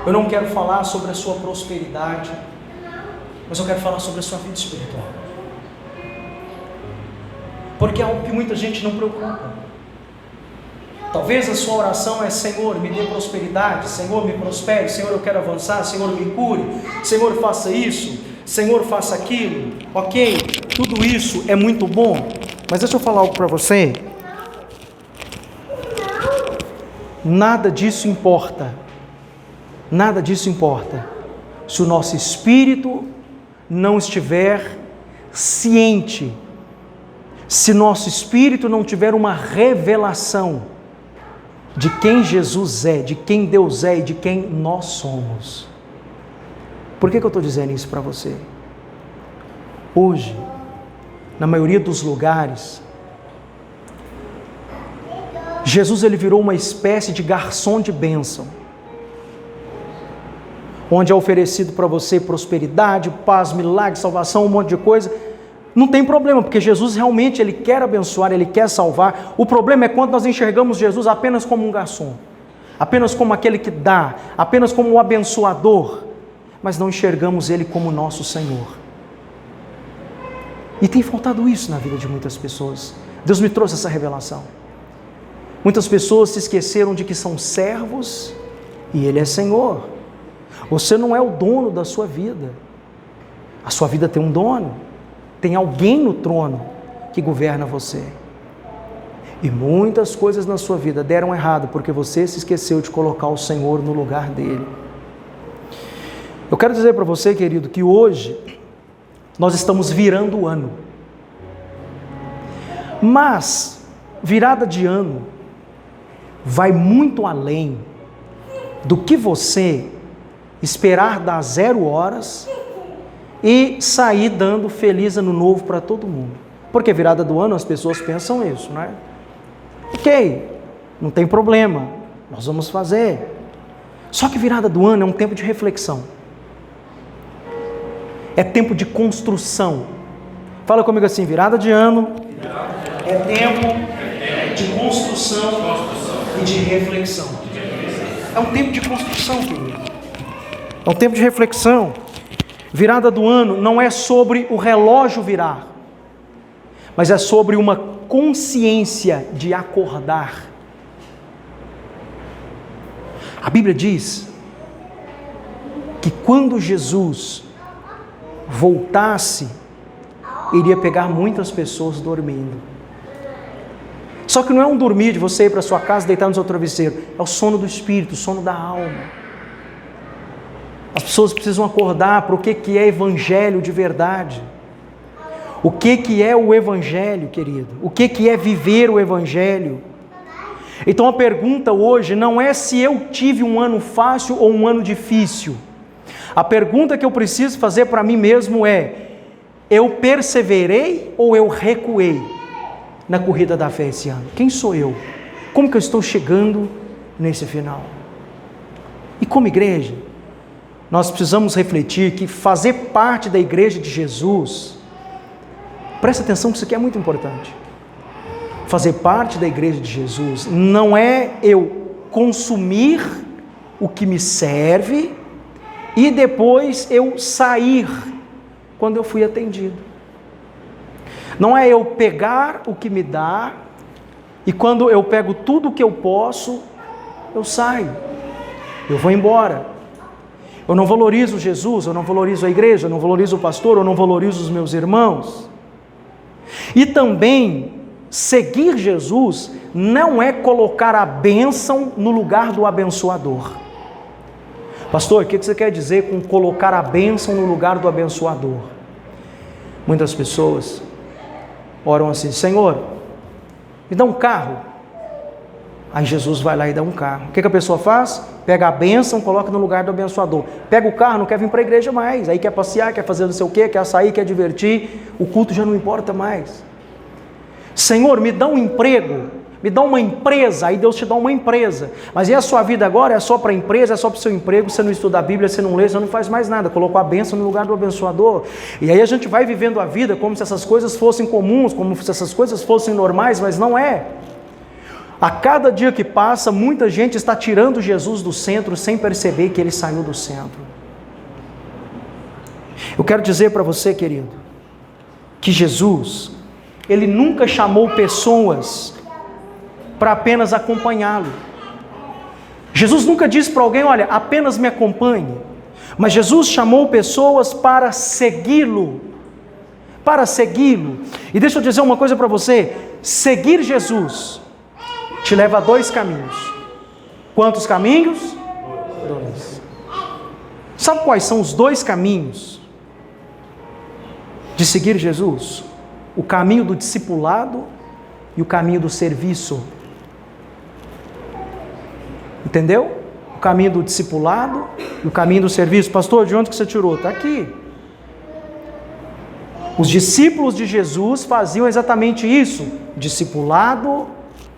Eu não quero falar sobre a sua prosperidade, mas eu quero falar sobre a sua vida espiritual. Porque é algo que muita gente não preocupa. Talvez a sua oração é: Senhor, me dê prosperidade, Senhor, me prospere, Senhor, eu quero avançar, Senhor, me cure, Senhor, faça isso, Senhor, faça aquilo. Ok, tudo isso é muito bom, mas deixa eu falar algo para você. Nada disso importa. Nada disso importa se o nosso espírito não estiver ciente, se nosso espírito não tiver uma revelação de quem Jesus é, de quem Deus é e de quem nós somos. Por que eu estou dizendo isso para você? Hoje, na maioria dos lugares, Jesus ele virou uma espécie de garçom de bênção, onde é oferecido para você prosperidade, paz, milagre, salvação, um monte de coisa. Não tem problema, porque Jesus realmente ele quer abençoar, ele quer salvar. O problema é quando nós enxergamos Jesus apenas como um garçom, apenas como aquele que dá, apenas como um abençoador, mas não enxergamos ele como nosso Senhor. E tem faltado isso na vida de muitas pessoas. Deus me trouxe essa revelação. Muitas pessoas se esqueceram de que são servos e Ele é Senhor. Você não é o dono da sua vida. A sua vida tem um dono. Tem alguém no trono que governa você. E muitas coisas na sua vida deram errado porque você se esqueceu de colocar o Senhor no lugar dele. Eu quero dizer para você, querido, que hoje nós estamos virando o ano. Mas virada de ano vai muito além do que você esperar dar 0 horas e sair dando feliz ano novo para todo mundo. Porque virada do ano as pessoas pensam isso, não é? Ok, não tem problema, nós vamos fazer. Só que virada do ano é um tempo de reflexão. É tempo de construção. Fala comigo assim: virada de ano é tempo de construção e de reflexão. É um tempo de construção, querido. É um tempo de reflexão. Virada do ano não é sobre o relógio virar, mas é sobre uma consciência de acordar. A Bíblia diz que quando Jesus voltasse, iria pegar muitas pessoas dormindo. Só que não é um dormir de você ir para sua casa, deitar no seu travesseiro, é o sono do espírito, o sono da alma. As pessoas precisam acordar para o que é evangelho de verdade. O que é o evangelho, querido? O que é viver o evangelho? Então a pergunta hoje não é se eu tive um ano fácil ou um ano difícil. A pergunta que eu preciso fazer para mim mesmo é: eu perseverei ou eu recuei na corrida da fé esse ano? Quem sou eu? Como que eu estou chegando nesse final? E como igreja, nós precisamos refletir que fazer parte da igreja de Jesus, presta atenção que isso aqui é muito importante. Fazer parte da igreja de Jesus não é eu consumir o que me serve e depois eu sair quando eu fui atendido. Não é eu pegar o que me dá e quando eu pego tudo o que eu posso, eu saio, eu vou embora. Eu não valorizo Jesus, eu não valorizo a igreja, eu não valorizo o pastor, eu não valorizo os meus irmãos. E também, seguir Jesus não é colocar a bênção no lugar do abençoador. Pastor, o que você quer dizer com colocar a bênção no lugar do abençoador? Muitas pessoas oram assim: Senhor, me dá um carro. Aí Jesus vai lá e dá um carro. O que a pessoa faz? Pega a bênção, coloca no lugar do abençoador. Pega o carro, não quer vir para a igreja mais. Aí quer passear, quer fazer não sei o quê, quer sair, quer divertir. O culto já não importa mais. Senhor, me dá um emprego, me dá uma empresa. Aí Deus te dá uma empresa. Mas e a sua vida agora? É só para a empresa, é só para o seu emprego. Você não estuda a Bíblia, você não lê, você não faz mais nada. Colocou a bênção no lugar do abençoador. E aí a gente vai vivendo a vida como se essas coisas fossem comuns, como se essas coisas fossem normais, mas não é. A cada dia que passa, muita gente está tirando Jesus do centro sem perceber que ele saiu do centro. Eu quero dizer para você, querido, que Jesus, ele nunca chamou pessoas para apenas acompanhá-lo. Jesus nunca disse para alguém, olha, apenas me acompanhe. Mas Jesus chamou pessoas para segui-lo. Para segui-lo. E deixa eu dizer uma coisa para você, seguir Jesus te leva a 2 caminhos. Quantos caminhos? 2. Sabe quais são os 2 caminhos de seguir Jesus? O caminho do discipulado e o caminho do serviço. Entendeu? O caminho do discipulado e o caminho do serviço. Pastor, de onde que você tirou? Está aqui. Os discípulos de Jesus faziam exatamente isso. Discipulado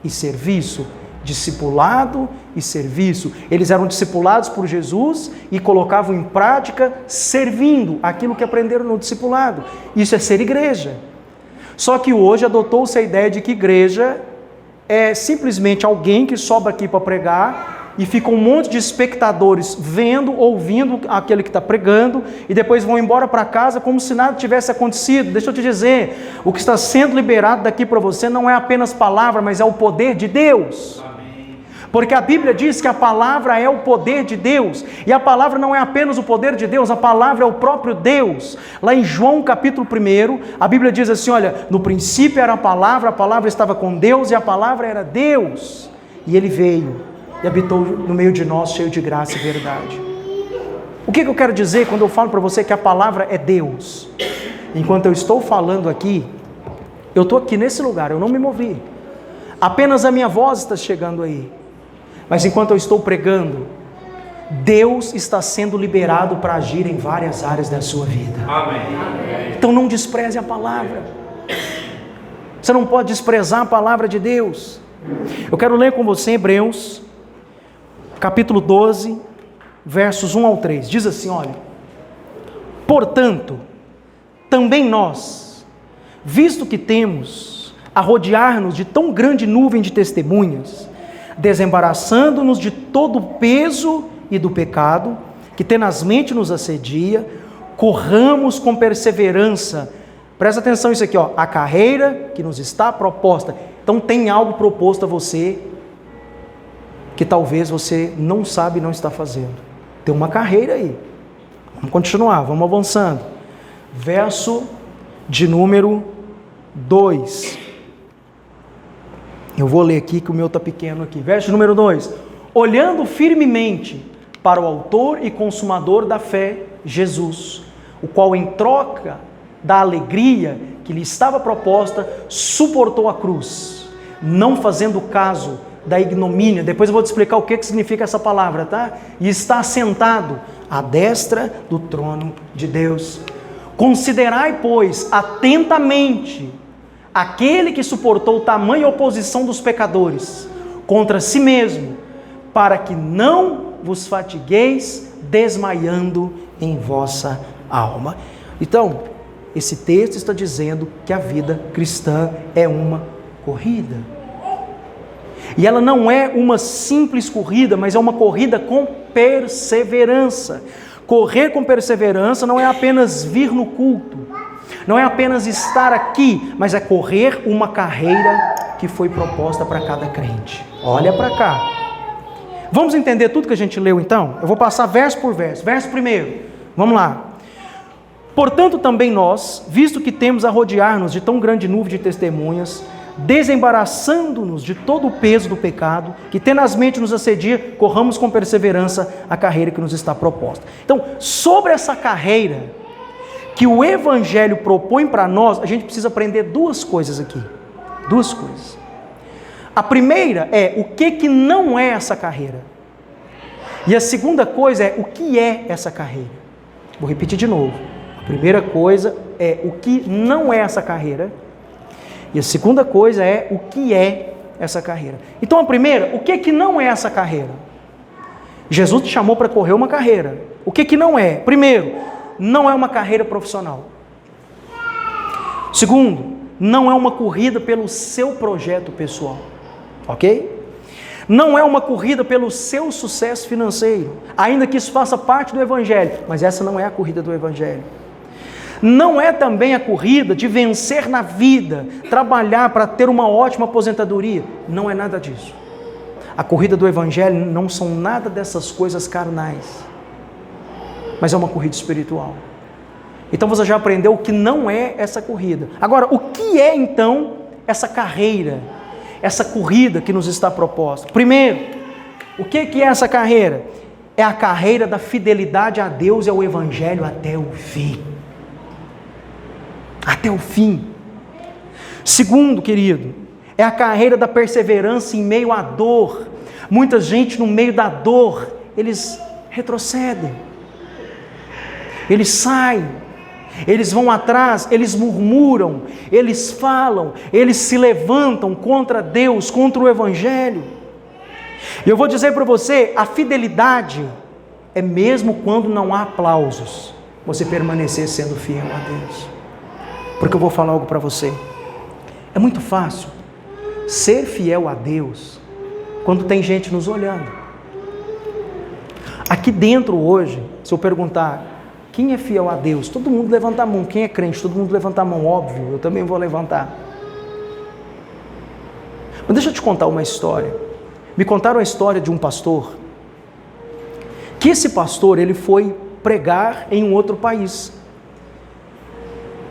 e serviço. Discipulado e serviço. Eles eram discipulados por Jesus e colocavam em prática servindo aquilo que aprenderam no discipulado. Isso é ser igreja. Só que hoje adotou-se a ideia de que igreja é simplesmente alguém que sobe aqui para pregar e fica um monte de espectadores vendo, ouvindo aquele que está pregando e depois vão embora para casa como se nada tivesse acontecido. Deixa eu te dizer, o que está sendo liberado daqui para você não é apenas palavra, mas é o poder de Deus. Porque a Bíblia diz que a palavra é o poder de Deus, e a palavra não é apenas o poder de Deus, a palavra é o próprio Deus. Lá em João capítulo 1, a Bíblia diz assim, olha, no princípio era a palavra estava com Deus e a palavra era Deus. E Ele veio e habitou no meio de nós, cheio de graça e verdade. O que eu quero dizer quando eu falo para você que a palavra é Deus? Enquanto eu estou falando aqui, eu estou aqui nesse lugar, eu não me movi. Apenas a minha voz está chegando aí. Mas enquanto eu estou pregando, Deus está sendo liberado para agir em várias áreas da sua vida. Amém. Então não despreze a palavra. Você não pode desprezar a palavra de Deus. Eu quero ler com você Hebreus, capítulo 12, versos 1 ao 3. Diz assim, olha: portanto, também nós, visto que temos a rodear-nos de tão grande nuvem de testemunhas, desembaraçando-nos de todo o peso e do pecado, que tenazmente nos assedia, corramos com perseverança. Presta atenção nisso aqui, ó, a carreira que nos está proposta. Então tem algo proposto a você, que talvez você não sabe e não está fazendo. Tem uma carreira aí. Vamos continuar, vamos avançando. Verso de número 2. Eu vou ler aqui que o meu está pequeno aqui. Verso número 2. Olhando firmemente para o autor e consumador da fé, Jesus, o qual em troca da alegria que lhe estava proposta, suportou a cruz, não fazendo caso da ignomínia. Depois eu vou te explicar o que significa essa palavra, tá? E está assentado à destra do trono de Deus. Considerai, pois, atentamente aquele que suportou tamanha oposição dos pecadores contra si mesmo, para que não vos fatigueis desmaiando em vossa alma. Então, esse texto está dizendo que a vida cristã é uma corrida. E ela não é uma simples corrida, mas é uma corrida com perseverança. Correr com perseverança não é apenas vir no culto, não é apenas estar aqui, mas é correr uma carreira que foi proposta para cada crente. Olha para cá. Vamos entender tudo que a gente leu então? Eu vou passar verso por verso. Verso primeiro, vamos lá. Portanto também nós, visto que temos a rodear-nos de tão grande nuvem de testemunhas, desembaraçando-nos de todo o peso do pecado, que tenazmente nos assedia, corramos com perseverança a carreira que nos está proposta. Então, sobre essa carreira que o Evangelho propõe para nós, a gente precisa aprender 2 coisas aqui. 2 coisas. A primeira é o que não é essa carreira. E a segunda coisa é o que é essa carreira. Vou repetir de novo. A primeira coisa é o que não é essa carreira. E a segunda coisa é o que é essa carreira. Então a primeira, o que não é essa carreira? Jesus te chamou para correr uma carreira. O que não é? Primeiro, não é uma carreira profissional. Segundo, não é uma corrida pelo seu projeto pessoal. Ok? Não é uma corrida pelo seu sucesso financeiro, ainda que isso faça parte do Evangelho, mas essa não é a corrida do Evangelho. Não é também a corrida de vencer na vida, trabalhar para ter uma ótima aposentadoria. Não é nada disso. A corrida do Evangelho não são nada dessas coisas carnais, mas é uma corrida espiritual. Então você já aprendeu o que não é essa corrida. Agora, o que é então essa carreira, essa corrida que nos está proposta? Primeiro, o que é essa carreira? É a carreira da fidelidade a Deus e ao Evangelho até o fim. Até o fim. Segundo, querido, é a carreira da perseverança em meio à dor. Muita gente no meio da dor, eles retrocedem, eles saem, eles vão atrás, eles murmuram, eles falam, eles se levantam contra Deus, contra o Evangelho. E eu vou dizer para você, a fidelidade é mesmo quando não há aplausos, você permanecer sendo fiel a Deus. Porque eu vou falar algo para você. É muito fácil ser fiel a Deus quando tem gente nos olhando. Aqui dentro hoje, se eu perguntar quem é fiel a Deus, todo mundo levanta a mão. Quem é crente, todo mundo levanta a mão, óbvio, eu também vou levantar. Mas deixa eu te contar uma história. Me contaram a história de um pastor, que esse pastor, ele foi pregar em um outro país.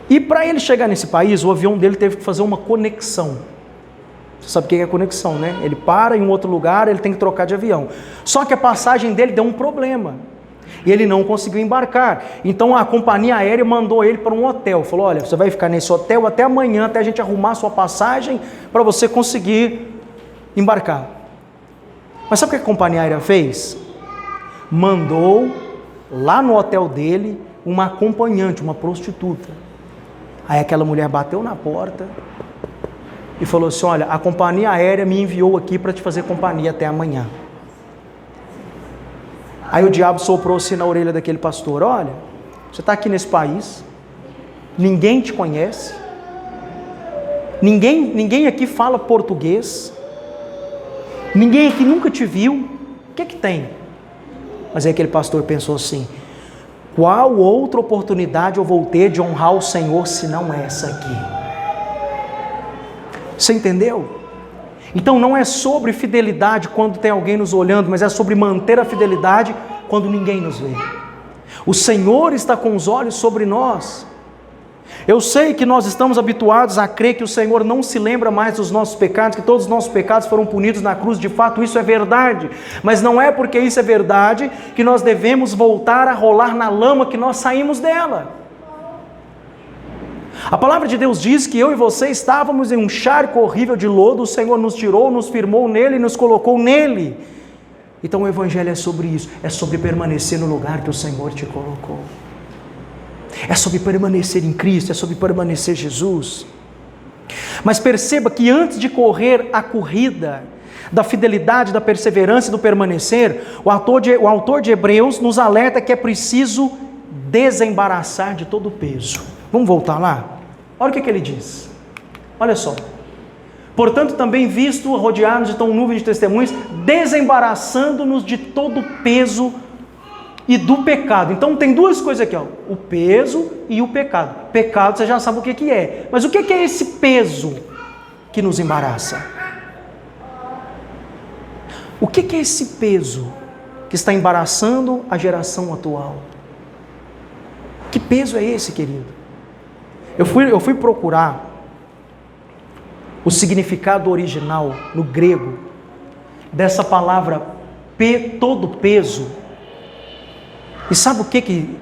E para ele chegar nesse país, o avião dele teve que fazer uma conexão. Você sabe o que é conexão, né? Ele para em um outro lugar, ele tem que trocar de avião. Só que a passagem dele deu um problema. E ele não conseguiu embarcar. Então a companhia aérea mandou ele para um hotel. Falou, olha, você vai ficar nesse hotel até amanhã, até a gente arrumar a sua passagem para você conseguir embarcar. Mas sabe o que a companhia aérea fez? Mandou lá no hotel dele uma acompanhante, uma prostituta. Aí aquela mulher bateu na porta e falou assim, olha, a companhia aérea me enviou aqui para te fazer companhia até amanhã. Aí o diabo soprou assim na orelha daquele pastor, olha, você está aqui nesse país, ninguém te conhece, ninguém aqui fala português, ninguém aqui nunca te viu, o que é que tem? Mas aí aquele pastor pensou assim, qual outra oportunidade eu vou ter de honrar o Senhor se não essa aqui? Você entendeu? Então não é sobre fidelidade quando tem alguém nos olhando, mas é sobre manter a fidelidade quando ninguém nos vê. O Senhor está com os olhos sobre nós. Eu sei que nós estamos habituados a crer que o Senhor não se lembra mais dos nossos pecados, que todos os nossos pecados foram punidos na cruz, de fato isso é verdade, mas não é porque isso é verdade que nós devemos voltar a rolar na lama que nós saímos dela. A palavra de Deus diz que eu e você estávamos em um charco horrível de lodo, o Senhor nos tirou, nos firmou nele e nos colocou nele. Então o Evangelho é sobre isso, é sobre permanecer no lugar que o Senhor te colocou. É sobre permanecer em Cristo, é sobre permanecer em Jesus. Mas perceba que antes de correr a corrida da fidelidade, da perseverança e do permanecer, o autor de Hebreus nos alerta que é preciso desembaraçar de todo o peso. Vamos voltar lá? Olha o que ele diz. Olha só. Portanto, também visto rodeados de tão nuvem de testemunhas, desembaraçando-nos de todo o peso e do pecado. Então tem duas coisas aqui, ó, o peso e o pecado. Pecado você já sabe o que é, mas o que é esse peso que nos embaraça? O que é esse peso que está embaraçando a geração atual? Que peso é esse, querido? Eu fui procurar o significado original no grego dessa palavra todo peso. E sabe o que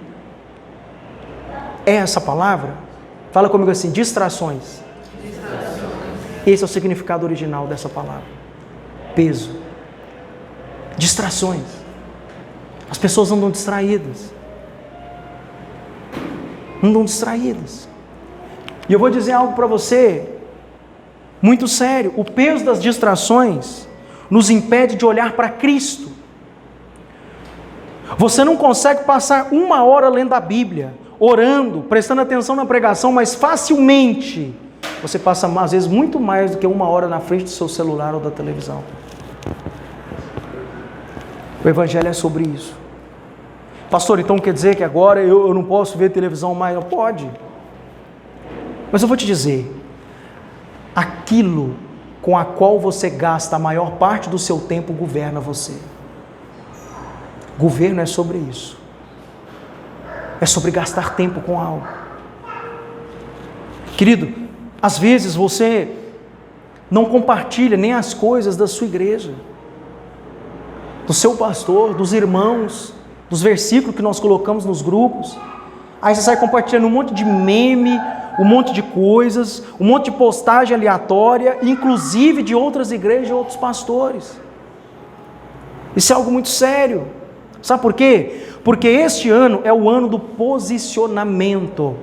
é essa palavra? Fala comigo assim, distrações. Esse é o significado original dessa palavra. Peso. Distrações. As pessoas andam distraídas. Andam distraídas. E eu vou dizer algo para você, muito sério, o peso das distrações nos impede de olhar para Cristo. Você não consegue passar 1 hora lendo a Bíblia, orando, prestando atenção na pregação, mas facilmente você passa às vezes muito mais do que 1 hora na frente do seu celular ou da televisão. O Evangelho é sobre isso. Pastor, então quer dizer que agora eu não posso ver televisão mais? Não pode. Mas eu vou te dizer, aquilo com a qual você gasta a maior parte do seu tempo governa você. Governo é sobre isso. É sobre gastar tempo com algo. Querido, às vezes você não compartilha nem as coisas da sua igreja, do seu pastor, dos irmãos, dos versículos que nós colocamos nos grupos. Aí você sai compartilhando um monte de meme, um monte de coisas, um monte de postagem aleatória, inclusive de outras igrejas e outros pastores. Isso é algo muito sério. Sabe por quê? Porque este ano é o ano do posicionamento.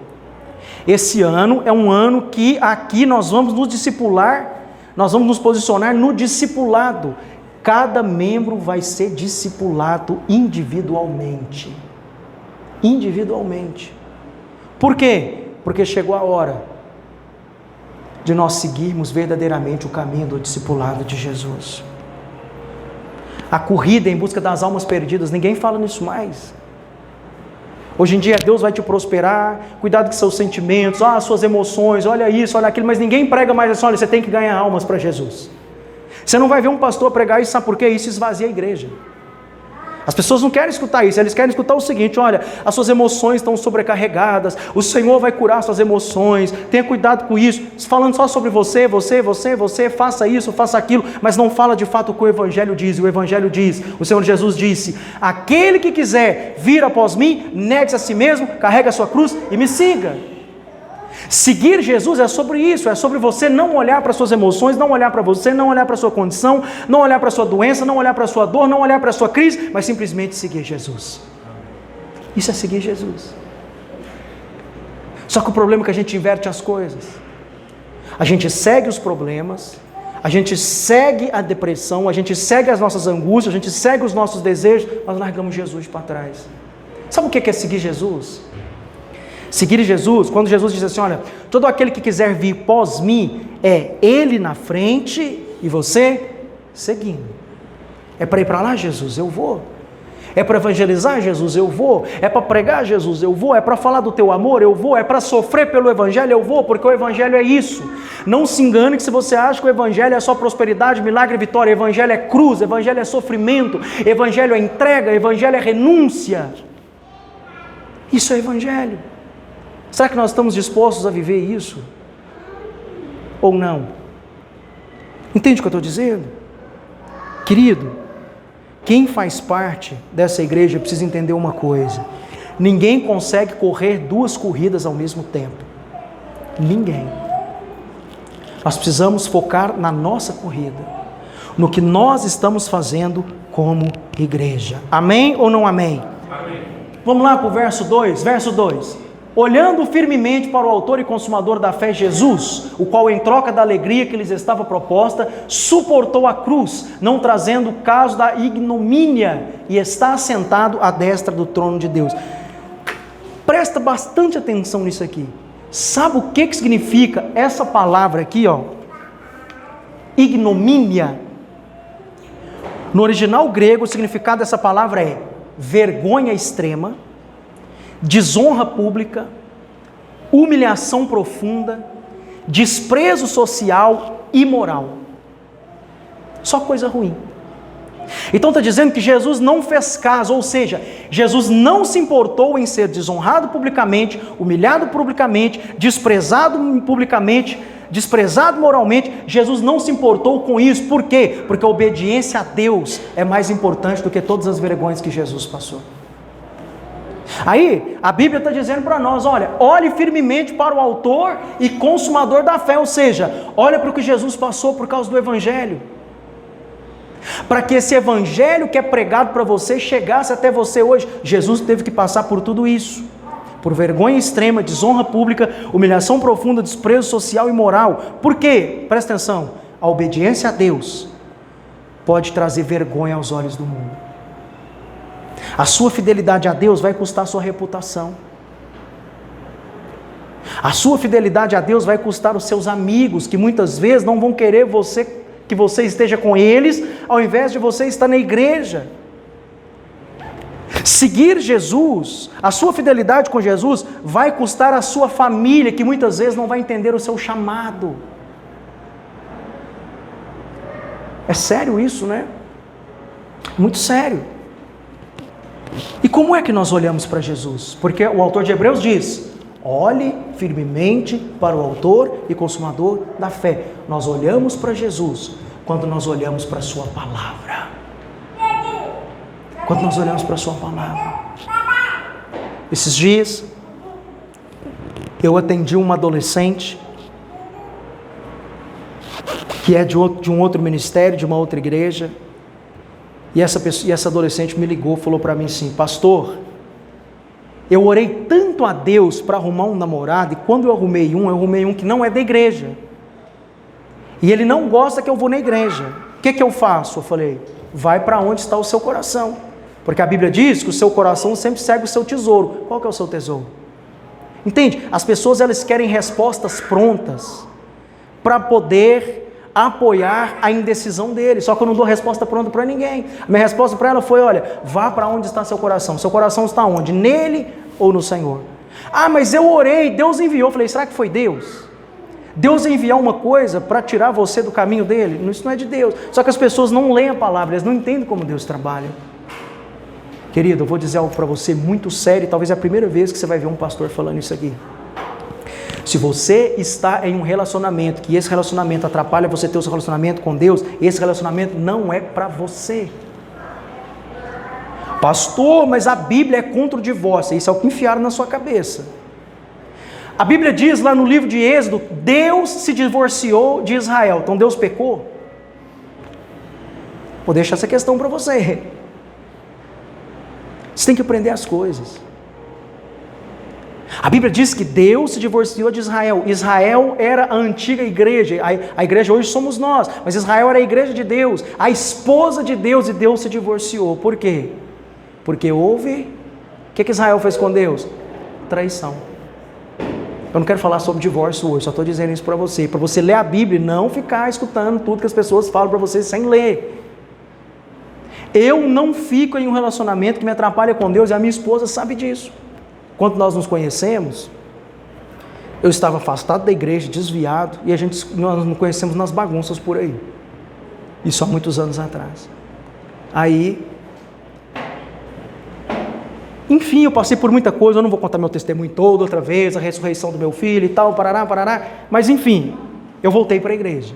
Esse ano é um ano que aqui nós vamos nos discipular, nós vamos nos posicionar no discipulado. Cada membro vai ser discipulado individualmente. Individualmente. Por quê? Porque chegou a hora de nós seguirmos verdadeiramente o caminho do discipulado de Jesus. A corrida em busca das almas perdidas, ninguém fala nisso mais. Hoje em dia Deus vai te prosperar, cuidado com seus sentimentos, suas emoções, olha isso, olha aquilo, mas ninguém prega mais assim, olha, você tem que ganhar almas para Jesus. Você não vai ver um pastor pregar isso, sabe por quê? Isso esvazia a igreja. As pessoas não querem escutar isso, eles querem escutar o seguinte: olha, as suas emoções estão sobrecarregadas, o Senhor vai curar suas emoções, tenha cuidado com isso, falando só sobre você, faça isso, faça aquilo, mas não fala de fato o que o Evangelho diz. O Evangelho diz, o Senhor Jesus disse: aquele que quiser vir após mim, negue-se a si mesmo, carregue a sua cruz e me siga. Seguir Jesus é sobre isso, é sobre você não olhar para suas emoções, não olhar para você, não olhar para a sua condição, não olhar para a sua doença, não olhar para a sua dor, não olhar para a sua crise, mas simplesmente seguir Jesus. Isso é seguir Jesus. Só que o problema é que a gente inverte as coisas. A gente segue os problemas, a gente segue a depressão, a gente segue as nossas angústias, a gente segue os nossos desejos, nós largamos Jesus para trás. Sabe o que é seguir Jesus? Seguir Jesus, quando Jesus diz assim, olha, todo aquele que quiser vir pós mim, é Ele na frente e você seguindo. É para ir para lá, Jesus? Eu vou. É para evangelizar, Jesus? Eu vou. É para pregar, Jesus? Eu vou. É para falar do teu amor? Eu vou. É para sofrer pelo Evangelho? Eu vou, porque o Evangelho é isso. Não se engane que se você acha que o Evangelho é só prosperidade, milagre e vitória, Evangelho é cruz, Evangelho é sofrimento, Evangelho é entrega, Evangelho é renúncia. Isso é Evangelho. Será que nós estamos dispostos a viver isso? Ou não? Entende o que eu estou dizendo? Querido, quem faz parte dessa igreja precisa entender uma coisa: ninguém consegue correr 2 corridas ao mesmo tempo. Ninguém. Nós precisamos focar na nossa corrida, no que nós estamos fazendo como igreja. Amém ou não amém? Amém. Vamos lá para o verso 2. Verso 2. Olhando firmemente para o autor e consumador da fé, Jesus, o qual em troca da alegria que lhes estava proposta, suportou a cruz, não trazendo o caso da ignomínia, e está assentado à destra do trono de Deus. Presta bastante atenção nisso aqui. Sabe o que significa essa palavra aqui, ó? Ignomínia. No original grego, o significado dessa palavra é vergonha extrema, desonra pública, humilhação profunda, desprezo social e moral. Só coisa ruim. Então está dizendo que Jesus não fez caso, ou seja, Jesus não se importou em ser desonrado publicamente, humilhado publicamente, desprezado publicamente, desprezado moralmente. Jesus não se importou com isso. Por quê? Porque a obediência a Deus é mais importante do que todas as vergonhas que Jesus passou. Aí, a Bíblia está dizendo para nós, olha, olhe firmemente para o autor e consumador da fé, ou seja, olha para o que Jesus passou por causa do Evangelho, para que esse Evangelho que é pregado para você chegasse até você hoje. Jesus teve que passar por tudo isso, por vergonha extrema, desonra pública, humilhação profunda, desprezo social e moral. Por quê? Presta atenção, a obediência a Deus pode trazer vergonha aos olhos do mundo. A sua fidelidade a Deus vai custar a sua reputação. A sua fidelidade a Deus vai custar os seus amigos, que muitas vezes não vão querer que você esteja com eles, ao invés de você estar na igreja. Seguir Jesus, a sua fidelidade com Jesus, vai custar a sua família, que muitas vezes não vai entender o seu chamado. É sério isso, né? Muito sério. E como é que nós olhamos para Jesus? Porque o autor de Hebreus diz: olhe firmemente para o autor e consumador da fé. Nós olhamos para Jesus quando nós olhamos para a sua palavra. Quando nós olhamos para a sua palavra. Esses dias, eu atendi uma adolescente que é de um outro ministério, de uma outra igreja, e essa adolescente me ligou, falou para mim assim: pastor, eu orei tanto a Deus para arrumar um namorado, e quando eu arrumei um que não é da igreja, e ele não gosta que eu vou na igreja, o que eu faço? Eu falei: vai para onde está o seu coração, porque a Bíblia diz que o seu coração sempre segue o seu tesouro. Qual que é o seu tesouro? Entende? As pessoas, elas querem respostas prontas para poder apoiar a indecisão dele. Só que eu não dou resposta pronta para ninguém. A minha resposta para ela foi: olha, vá para onde está seu coração. Seu coração está onde? Nele ou no Senhor? Ah, mas eu orei, Deus enviou. Eu falei: será que foi Deus? Deus enviar uma coisa para tirar você do caminho dele? Isso não é de Deus. Só que as pessoas não leem a palavra, eles não entendem como Deus trabalha. Querido, eu vou dizer algo para você muito sério, talvez é a primeira vez que você vai ver um pastor falando isso aqui. Se você está em um relacionamento, que esse relacionamento atrapalha você ter o seu relacionamento com Deus, esse relacionamento não é para você. Pastor, mas a Bíblia é contra o divórcio. Isso é o que enfiaram na sua cabeça. A Bíblia diz lá no livro de Êxodo: Deus se divorciou de Israel. Então Deus pecou? Vou deixar essa questão para você. Você tem que aprender as coisas. A Bíblia diz que Deus se divorciou de Israel. Israel era a antiga igreja. A igreja hoje somos nós. Mas Israel era a igreja de Deus, a esposa de Deus, e Deus se divorciou. Por quê? Porque houve... O que Israel fez com Deus? Traição. Eu não quero falar sobre divórcio hoje, só estou dizendo isso para você ler a Bíblia e não ficar escutando tudo que as pessoas falam para você sem ler. Eu não fico em um relacionamento que me atrapalha com Deus, e a minha esposa sabe disso. Quando nós nos conhecemos, eu estava afastado da igreja, desviado, e nós nos conhecemos nas bagunças por aí. Isso há muitos anos atrás. Aí, enfim, eu passei por muita coisa, eu não vou contar meu testemunho todo outra vez, a ressurreição do meu filho e tal, parará, mas enfim, eu voltei para a igreja.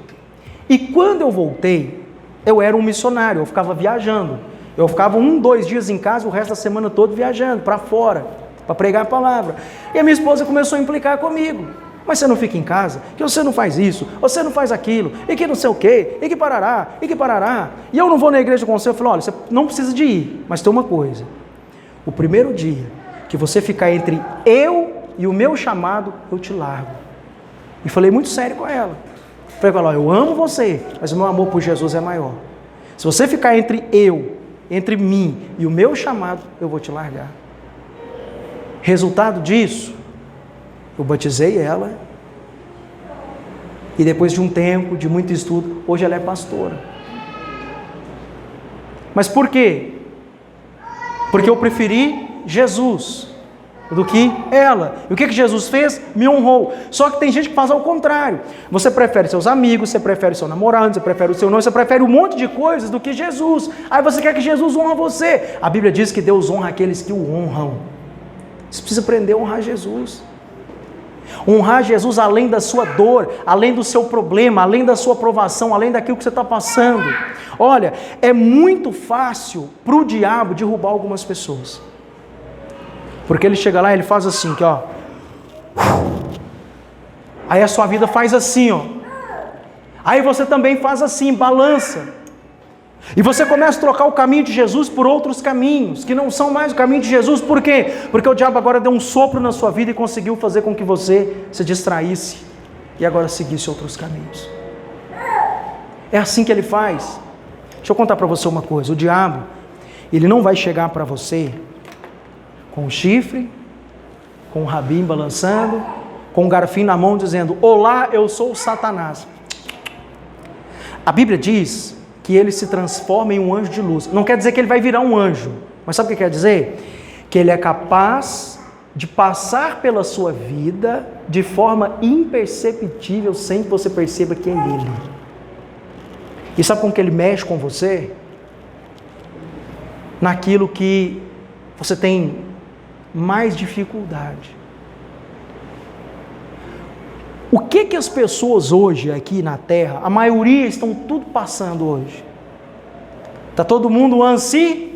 E quando eu voltei, eu era um missionário, eu ficava viajando. Eu ficava 2 dias em casa, o resto da semana toda viajando, para fora, para pregar a palavra. E a minha esposa começou a implicar comigo: mas você não fica em casa? Que você não faz isso, você não faz aquilo, e que não sei o quê, e que parará. E eu não vou na igreja com você. Eu falei: olha, você não precisa de ir, mas tem uma coisa: o primeiro dia que você ficar entre eu e o meu chamado, eu te largo. E falei muito sério com ela. Falei com ela: eu amo você, mas o meu amor por Jesus é maior. Se você ficar entre mim e o meu chamado, eu vou te largar. Resultado disso, eu batizei ela, e depois de um tempo, de muito estudo, hoje ela é pastora. Mas por quê? Porque eu preferi Jesus do que ela. E o que Jesus fez? Me honrou. Só que tem gente que faz ao contrário. Você prefere seus amigos, você prefere seu namorado, você prefere o seu noivo, você prefere um monte de coisas do que Jesus. Aí você quer que Jesus honre você. A Bíblia diz que Deus honra aqueles que o honram. Você precisa aprender a honrar Jesus. Honrar Jesus além da sua dor, além do seu problema, além da sua provação, além daquilo que você está passando. Olha, é muito fácil para o diabo derrubar algumas pessoas. Porque ele chega lá e ele faz assim, que, ó. Aí a sua vida faz assim, ó. Aí você também faz assim, balança. E você começa a trocar o caminho de Jesus por outros caminhos, que não são mais o caminho de Jesus. Por quê? Porque o diabo agora deu um sopro na sua vida e conseguiu fazer com que você se distraísse e agora seguisse outros caminhos. É assim que ele faz. Deixa eu contar para você uma coisa: o diabo, ele não vai chegar para você com um chifre, com um rabinho balançando, com um garfinho na mão dizendo: olá, eu sou o Satanás. A Bíblia diz que ele se transforma em um anjo de luz. Não quer dizer que ele vai virar um anjo, Mas sabe o que quer dizer? Que ele é capaz de passar pela sua vida de forma imperceptível, sem que você perceba que é ele. E sabe como que ele mexe com você? Naquilo que você tem mais dificuldade. O que as pessoas hoje aqui na Terra, a maioria estão tudo passando hoje? Está todo mundo ansioso?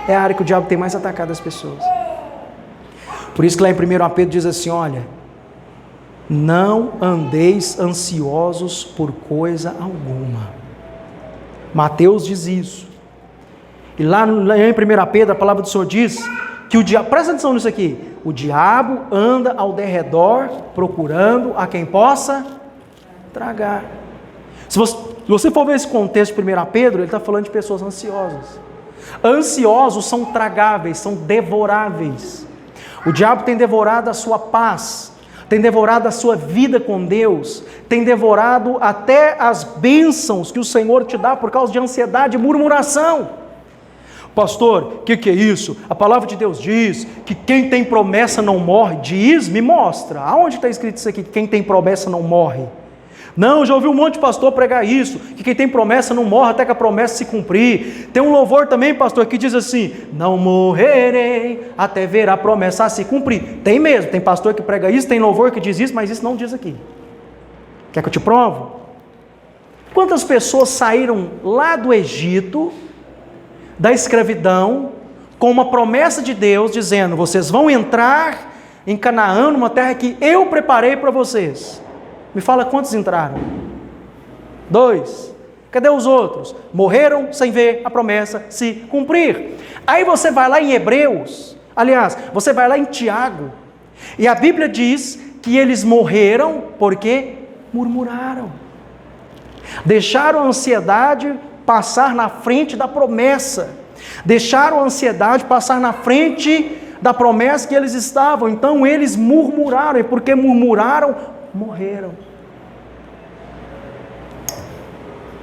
É a área que o diabo tem mais atacado as pessoas. Por isso que lá em 1 Pedro diz assim, olha, não andeis ansiosos por coisa alguma. Mateus diz isso. E lá em 1 Pedro, a palavra do Senhor diz que o diabo, presta atenção nisso aqui, o diabo anda ao derredor procurando a quem possa tragar. Se você for ver esse contexto de 1 Pedro, ele está falando de pessoas ansiosas. Ansiosos são tragáveis, são devoráveis. O diabo tem devorado a sua paz, tem devorado a sua vida com Deus, tem devorado até as bênçãos que o Senhor te dá por causa de ansiedade e murmuração. Pastor, o que é isso? A palavra de Deus diz que quem tem promessa não morre. Diz, me mostra. Aonde está escrito isso aqui, que quem tem promessa não morre? Não, já ouvi um monte de pastor pregar isso, que quem tem promessa não morre até que a promessa se cumprir. Tem um louvor também, pastor, que diz assim, não morrerei até ver a promessa se cumprir. Tem mesmo, tem pastor que prega isso, tem louvor que diz isso, mas isso não diz aqui. Quer que eu te provo? Quantas pessoas saíram lá do Egito, da escravidão, com uma promessa de Deus, dizendo, vocês vão entrar em Canaã, numa terra que eu preparei para vocês. Me fala quantos entraram? 2. Cadê os outros? Morreram sem ver a promessa se cumprir. Aí você vai lá em Hebreus, aliás, você vai lá em Tiago, e a Bíblia diz que eles morreram porque murmuraram. Deixaram a ansiedade passar na frente da promessa. Deixaram a ansiedade passar na frente da promessa que eles estavam. Então eles murmuraram, e porque murmuraram, morreram.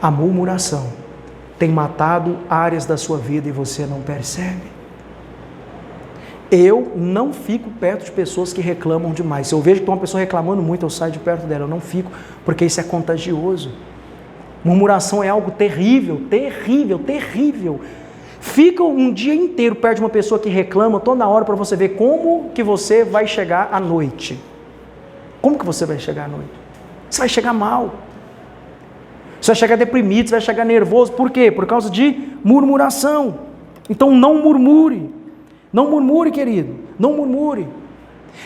A murmuração tem matado áreas da sua vida e você não percebe. Eu não fico perto de pessoas que reclamam demais. Se eu vejo que tem uma pessoa reclamando muito, eu saio de perto dela. Eu não fico, porque isso é contagioso. Murmuração é algo terrível, terrível, terrível. Fica um dia inteiro perto de uma pessoa que reclama toda hora para você ver como que você vai chegar à noite. Como que você vai chegar à noite? Você vai chegar mal. Você vai chegar deprimido, você vai chegar nervoso. Por quê? Por causa de murmuração. Então não murmure. Não murmure, querido. Não murmure.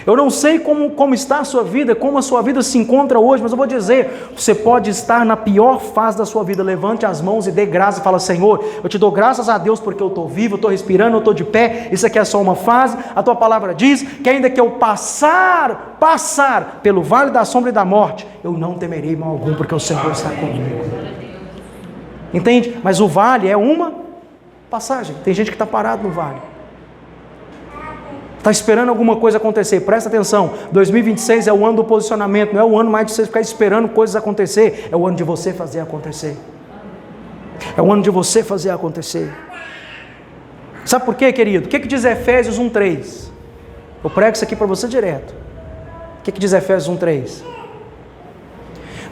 Eu não sei como está a sua vida, como a sua vida se encontra hoje, mas eu vou dizer, você pode estar na pior fase da sua vida. Levante as mãos e dê graça e fala, Senhor, eu te dou graças a Deus porque eu estou vivo, eu estou respirando, eu estou de pé, isso aqui é só uma fase. A tua palavra diz que ainda que eu passar pelo vale da sombra e da morte, eu não temerei mal algum, porque o Senhor está comigo. Entende? Mas o vale é uma passagem. Tem gente que está parado no vale. Está esperando alguma coisa acontecer. Presta atenção, 2026 é o ano do posicionamento, não é o ano mais de você ficar esperando coisas acontecer, é o ano de você fazer acontecer. É o ano de você fazer acontecer. Sabe por quê, querido? O que diz Efésios 1:3? Eu prego isso aqui para você direto. O que diz Efésios 1:3?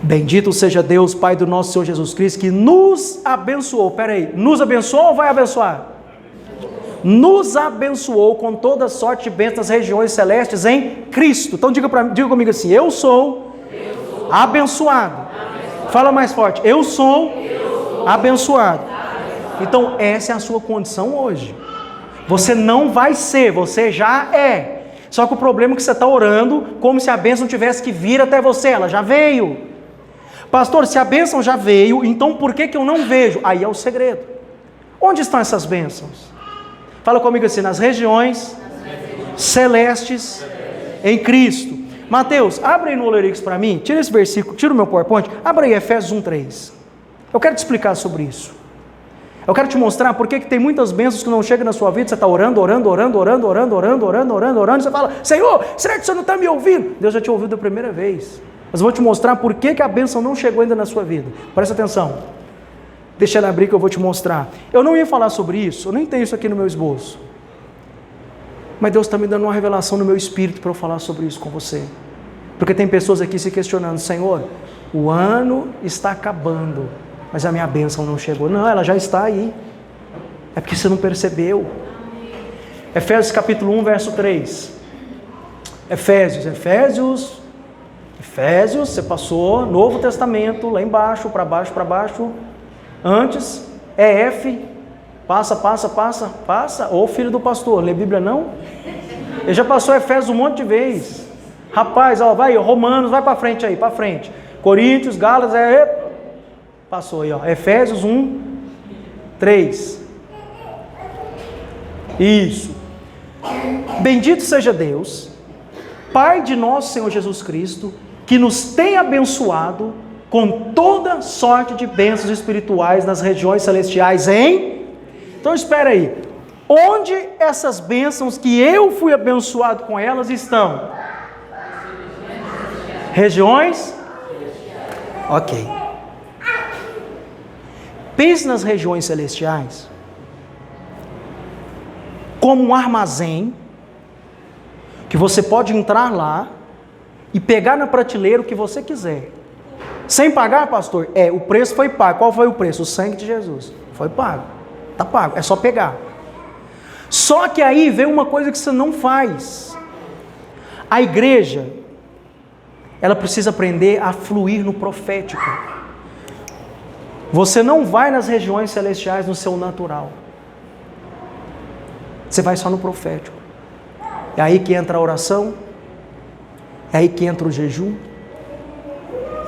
Bendito seja Deus, Pai do nosso Senhor Jesus Cristo, que nos abençoou. Peraí, nos abençoou ou vai abençoar? Nos abençoou com toda sorte de bênçãos nas regiões celestes em Cristo. Então diga comigo assim, eu sou abençoado. Fala mais forte, eu sou abençoado. Então essa é a sua condição hoje. Você não vai ser, você já é. Só que o problema é que você está orando como se a bênção tivesse que vir até você, ela já veio. Pastor, se a bênção já veio, então por que eu não vejo? Aí é o segredo. Onde estão essas bênçãos? Fala comigo assim, nas regiões celestes em Cristo. Mateus, abre aí no Olerix para mim, tira esse versículo, tira o meu PowerPoint, abre aí Efésios 1:3. Eu quero te explicar sobre isso. Eu quero te mostrar por que tem muitas bênçãos que não chegam na sua vida, você está orando, e você fala, Senhor, será que você não está me ouvindo? Deus já te ouviu da primeira vez. Mas eu vou te mostrar por que a bênção não chegou ainda na sua vida. Presta atenção. Deixa ela abrir que eu vou te mostrar. Eu não ia falar sobre isso, eu nem tenho isso aqui no meu esboço. Mas Deus está me dando uma revelação no meu espírito para eu falar sobre isso com você. Porque tem pessoas aqui se questionando: Senhor, o ano está acabando, mas a minha bênção não chegou. Não, ela já está aí. É porque você não percebeu. Efésios capítulo 1, verso 3. Efésios, você passou, Novo Testamento, lá embaixo, para baixo. Antes, é F, passa. Ô filho do pastor, lê Bíblia não? Ele já passou Efésios um monte de vezes. Rapaz, ó, vai, Romanos, vai para frente aí, para frente. Coríntios, Gálatas, passou aí, ó. Efésios 1, 3. Isso. Bendito seja Deus, Pai de nosso Senhor Jesus Cristo, que nos tem abençoado com toda sorte de bênçãos espirituais nas regiões celestiais Então espera aí, onde essas bênçãos que eu fui abençoado com elas estão? Regiões? Ok. Pense nas regiões celestiais como um armazém que você pode entrar lá e pegar na prateleira o que você quiser. Sem pagar, pastor? O preço foi pago. Qual foi o preço? O sangue de Jesus. Foi pago. Está pago. É só pegar. Só que aí vem uma coisa que você não faz. A igreja, ela precisa aprender a fluir no profético. Você não vai nas regiões celestiais no seu natural. Você vai só no profético. É aí que entra a oração. É aí que entra o jejum.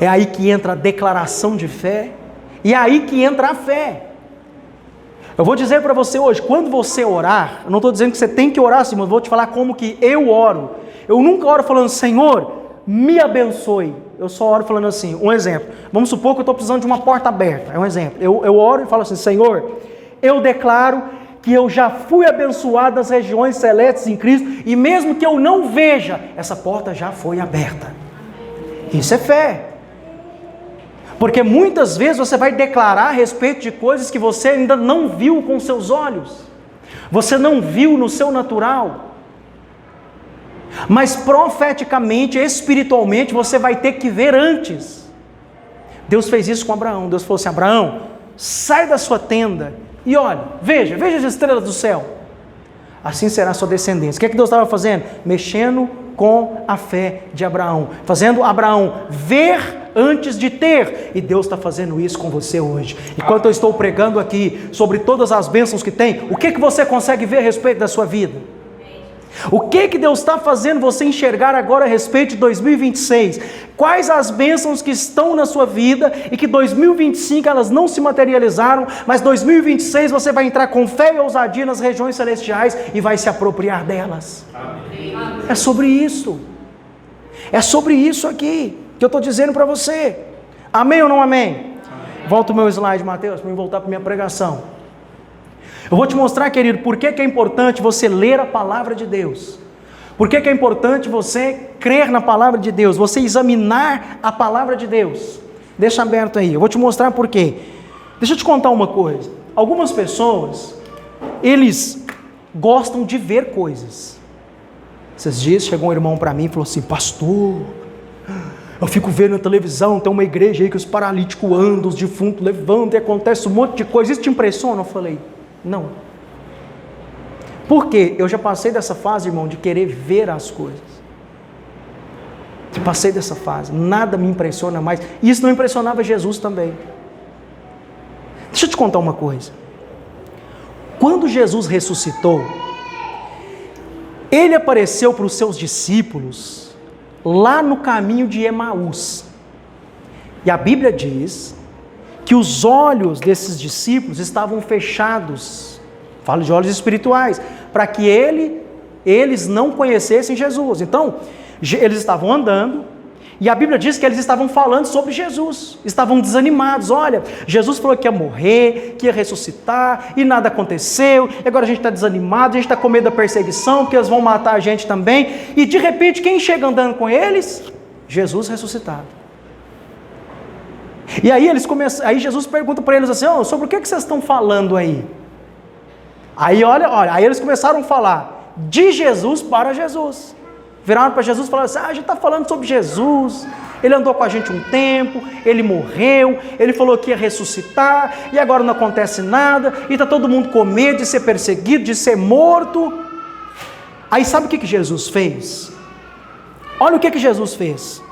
É aí que entra a declaração de fé. E é aí que entra a fé. Eu vou dizer para você hoje, quando você orar, eu não estou dizendo que você tem que orar assim, mas eu vou te falar como que eu oro. Eu nunca oro falando: Senhor, me abençoe. Eu só oro falando assim, um exemplo. Vamos supor que eu estou precisando de uma porta aberta. É um exemplo. Eu oro e falo assim: Senhor, eu declaro que eu já fui abençoado nas regiões celestes em Cristo, e mesmo que eu não veja, essa porta já foi aberta. Isso é fé. Porque muitas vezes você vai declarar a respeito de coisas que você ainda não viu com seus olhos, você não viu no seu natural, mas profeticamente, espiritualmente, você vai ter que ver antes. Deus fez isso com Abraão. Deus falou assim: Abraão, sai da sua tenda e olha, veja as estrelas do céu. Assim será a sua descendência. O que Deus estava fazendo? Mexendo com a fé de Abraão, fazendo Abraão ver antes de ter. E Deus está fazendo isso com você hoje. Enquanto eu estou pregando aqui sobre todas as bênçãos que tem, o que você consegue ver a respeito da sua vida? O que Deus está fazendo você enxergar agora a respeito de 2026? Quais as bênçãos que estão na sua vida e que 2025 elas não se materializaram, mas 2026 você vai entrar com fé e ousadia nas regiões celestiais e vai se apropriar delas. Amém. É sobre isso. É sobre isso aqui que eu estou dizendo para você. Amém ou não amém? Amém. Volta o meu slide, Mateus, para eu voltar para a minha pregação. Eu vou te mostrar, querido, por que é importante você ler a palavra de Deus. Por que é importante você crer na palavra de Deus, você examinar a palavra de Deus. Deixa aberto aí, eu vou te mostrar por quê. Deixa eu te contar uma coisa. Algumas pessoas, eles gostam de ver coisas. Esses dias chegou um irmão para mim e falou assim: pastor, eu fico vendo na televisão, tem uma igreja aí que os paralíticos andam, os defuntos levantam e acontece um monte de coisa. Isso te impressiona? Eu falei: não. Por quê? Eu já passei dessa fase, irmão, de querer ver as coisas. Eu passei dessa fase. Nada me impressiona mais. E isso não impressionava Jesus também. Deixa eu te contar uma coisa. Quando Jesus ressuscitou, ele apareceu para os seus discípulos lá no caminho de Emaús. E a Bíblia diz que os olhos desses discípulos estavam fechados, falo de olhos espirituais, para que eles não conhecessem Jesus. Então, eles estavam andando, e a Bíblia diz que eles estavam falando sobre Jesus, estavam desanimados. Olha, Jesus falou que ia morrer, que ia ressuscitar, e nada aconteceu, e agora a gente está desanimado, a gente está com medo da perseguição, porque eles vão matar a gente também, e de repente, quem chega andando com eles? Jesus ressuscitado. E aí aí Jesus pergunta para eles assim: sobre o que vocês estão falando aí? Aí olha, aí eles começaram a falar de Jesus para Jesus. Viraram para Jesus e falaram assim: a gente está falando sobre Jesus, ele andou com a gente um tempo, ele morreu, ele falou que ia ressuscitar, e agora não acontece nada, e está todo mundo com medo de ser perseguido, de ser morto. Aí sabe o que Jesus fez? Olha o que Jesus fez,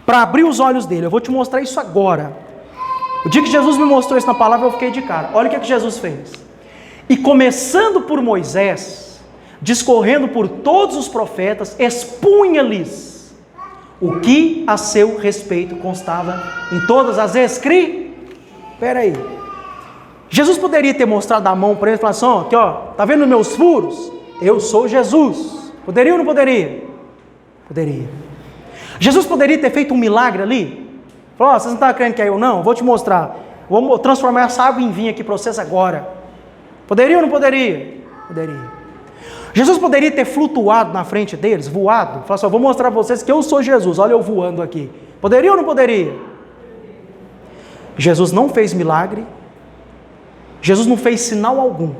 para abrir os olhos dele. Eu vou te mostrar isso agora. O dia que Jesus me mostrou isso na palavra, eu fiquei de cara. Olha o que Jesus fez. E começando por Moisés, discorrendo por todos os profetas, expunha-lhes o que a seu respeito constava em todas as escrituras. Espera aí. Jesus poderia ter mostrado a mão para ele e falar assim: aqui ó, tá vendo meus furos? Eu sou Jesus. Poderia ou não poderia? Poderia. Jesus poderia ter feito um milagre ali? Falou: vocês não estão crendo que é eu não? Vou te mostrar. Vou transformar essa água em vinho aqui para vocês agora. Poderia ou não poderia? Poderia. Jesus poderia ter flutuado na frente deles, voado, falar assim: vou mostrar para vocês que eu sou Jesus, olha eu voando aqui. Poderia ou não poderia? Jesus não fez milagre, Jesus não fez sinal algum,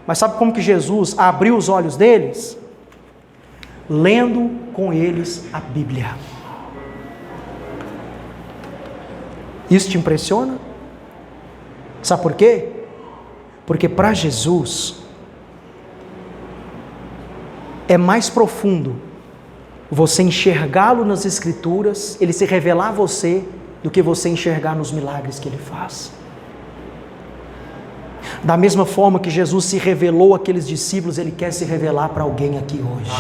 mas sabe como que Jesus abriu os olhos deles? Lendo com eles a Bíblia. Isso te impressiona? Sabe por quê? Porque para Jesus é mais profundo você enxergá-lo nas Escrituras, ele se revelar a você, do que você enxergar nos milagres que ele faz. Da mesma forma que Jesus se revelou àqueles discípulos, ele quer se revelar para alguém aqui hoje.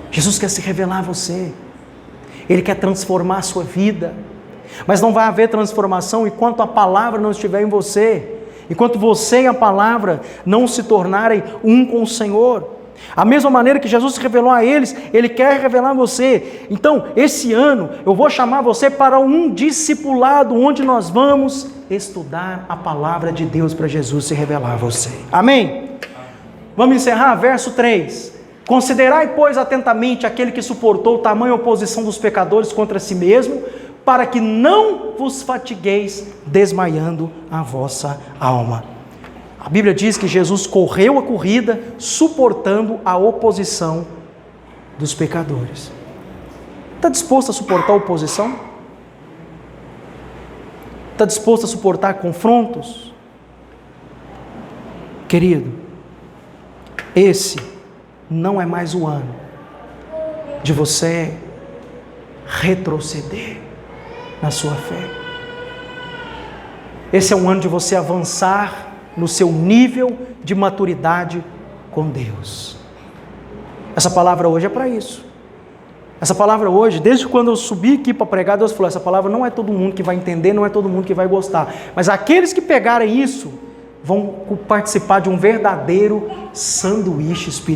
Jesus quer se revelar a você, ele quer transformar a sua vida, mas não vai haver transformação enquanto a palavra não estiver em você, enquanto você e a palavra não se tornarem um com o Senhor. A mesma maneira que Jesus se revelou a eles, ele quer revelar a você. Então, esse ano, eu vou chamar você para um discipulado, onde nós vamos estudar a palavra de Deus para Jesus se revelar a você. Amém? Vamos encerrar, verso 3. Considerai, pois, atentamente aquele que suportou tamanha oposição dos pecadores contra si mesmo, para que não vos fatigueis desmaiando a vossa alma. A Bíblia diz que Jesus correu a corrida suportando a oposição dos pecadores. Está disposto a suportar a oposição? Está disposto a suportar confrontos? Querido, esse não é mais o ano de você retroceder na sua fé. Esse é um ano de você avançar no seu nível de maturidade com Deus. Essa palavra hoje é para isso. Essa palavra hoje, desde quando eu subi aqui para pregar, Deus falou: essa palavra não é todo mundo que vai entender, não é todo mundo que vai gostar, mas aqueles que pegarem isso, vão participar de um verdadeiro sanduíche espiritual.